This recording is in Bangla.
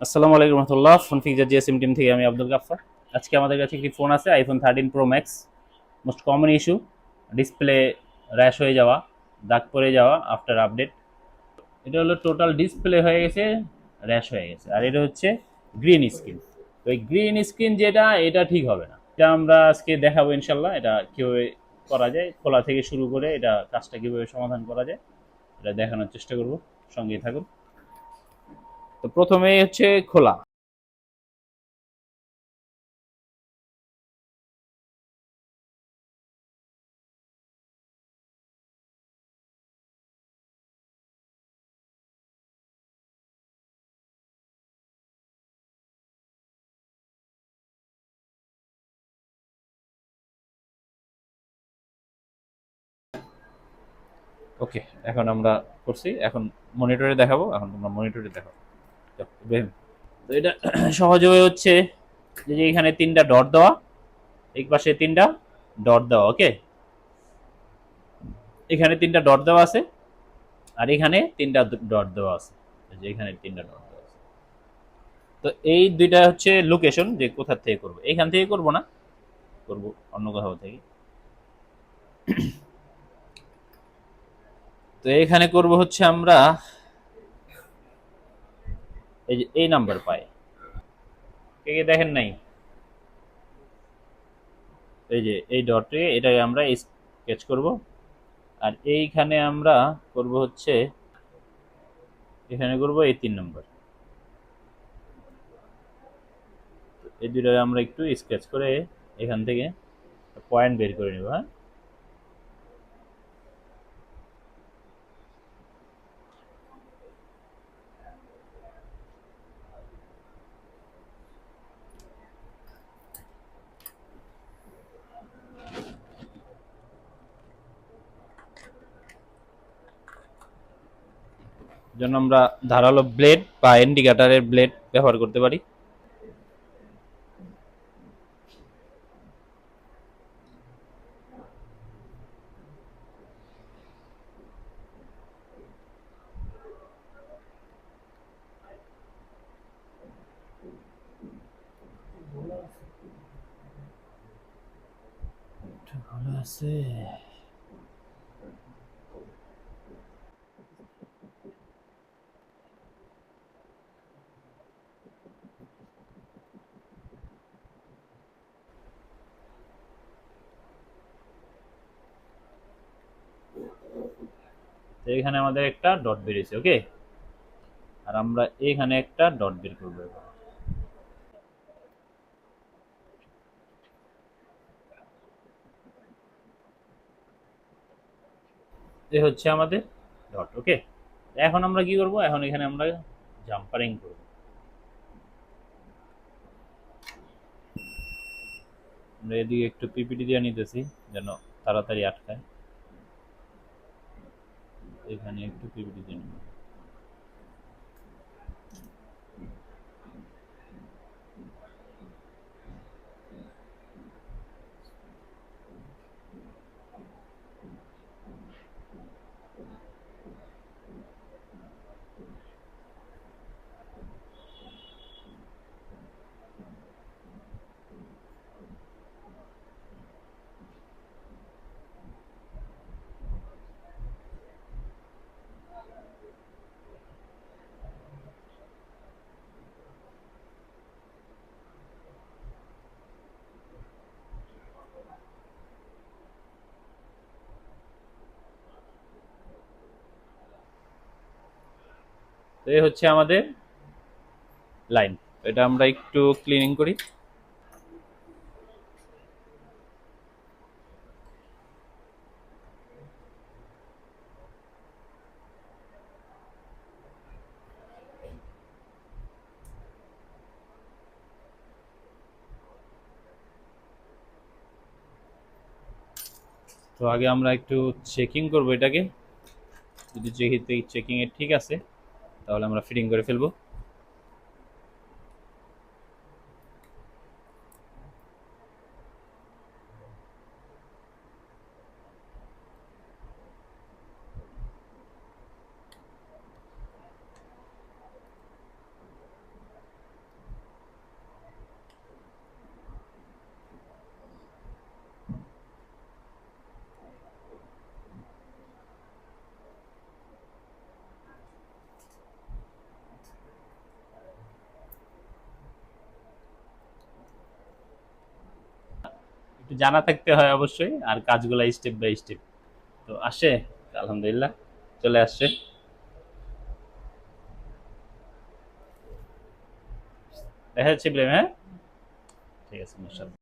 আসসালামু আলাইকুম রহমতুল্লাহ। ফোন ফিক্সার জিএসএম টিম থেকে আমি আব্দুল গাফফার। আজকে আমাদের কাছে একটি ফোন আছে, iPhone 13 pro max. Most common issue, display rash হয়ে যাওয়া, দাগ পড়ে যাওয়া আফটার আপডেট। এটা হলো টোটাল ডিসপ্লে হয়ে গেছে, র্যাশ হয়ে গেছে। আর এটা হচ্ছে গ্রিন স্ক্রিন। তো এই গ্রিন স্ক্রিন যেটা, এটা ঠিক হবে না। এটা আমরা আজকে দেখাবো ইনশাল্লাহ, এটা কীভাবে করা যায়, খোলা থেকে শুরু করে এটা কাজটা কীভাবে সমাধান করা যায় এটা দেখানোর চেষ্টা করব। সঙ্গেই থাকুন। তো প্রথমেই হচ্ছে খোলা। ওকে, এখন আমরা করছি, এখন মনিটরে দেখাবো। এখন তোমরা মনিটরে দেখো। তো এটা সহজভাবে হচ্ছে যে এখানে তিনটা ডট দেওয়া, এই পাশে তিনটা ডট দেওয়া। ওকে, এখানে তিনটা ডট দেওয়া আছে, আর এখানে তিনটা ডট দেওয়া আছে। যে এখানে তিনটা ডট দেওয়া আছে। তো এই দুইটা হচ্ছে লোকেশন, যে কোথা থেকে করবো। এখান থেকে করব না, করব অন্য কোথাও থেকে। তো এখানে করব হচ্ছে আমরা এই যে এই নাম্বার পাই, কে কে দেখেন নাই? এই যে এই ডটে এটাই আমরা স্কেচ করব। আর এইখানে আমরা করব হচ্ছে, এখানে করব এই 3 নম্বর। এই দুটো আমরা একটু স্কেচ করে এখান থেকে পয়েন্ট বের করে নেব। হ্যাঁ, জন্য আমরা ধারালো ব্লেড বা ইন্ডিকেটারের ব্লেড ব্যবহার করতে পারি। ভালো আছে। তো এখানে আমাদের একটা ডট বেরিয়েছে। ওকে, আর আমরা এখানে একটা ডট বের করবো। এই হচ্ছে আমাদের ডট। ওকে, এখন আমরা কি করব, এখন এখানে আমরা জাম্পারিং করব। আমরা এদিকে একটু পিপিটি দিয়ে নিতেছি যেন তাড়াতাড়ি আটকায়। এখানে একটু পিপিটি দিয়ে নিব। তো এই হচ্ছে আমাদের লাইন। এটা আমরা একটু ক্লিনিং করি। তো আগে আমরা একটু চেকিং করব এটাকে। যদি চেকিং এ ঠিক আছে, তাহলে আমরা ফিটিং করে ফেলবো। একটু জানা থাকতে হয় অবশ্যই, আর কাজগুলো স্টেপ বাই স্টেপ। তো আসে, আলহামদুলিল্লাহ চলে আসছে। দেখা যাচ্ছে ইব্রাহিম, হ্যাঁ ঠিক আছে মাশাআল্লাহ।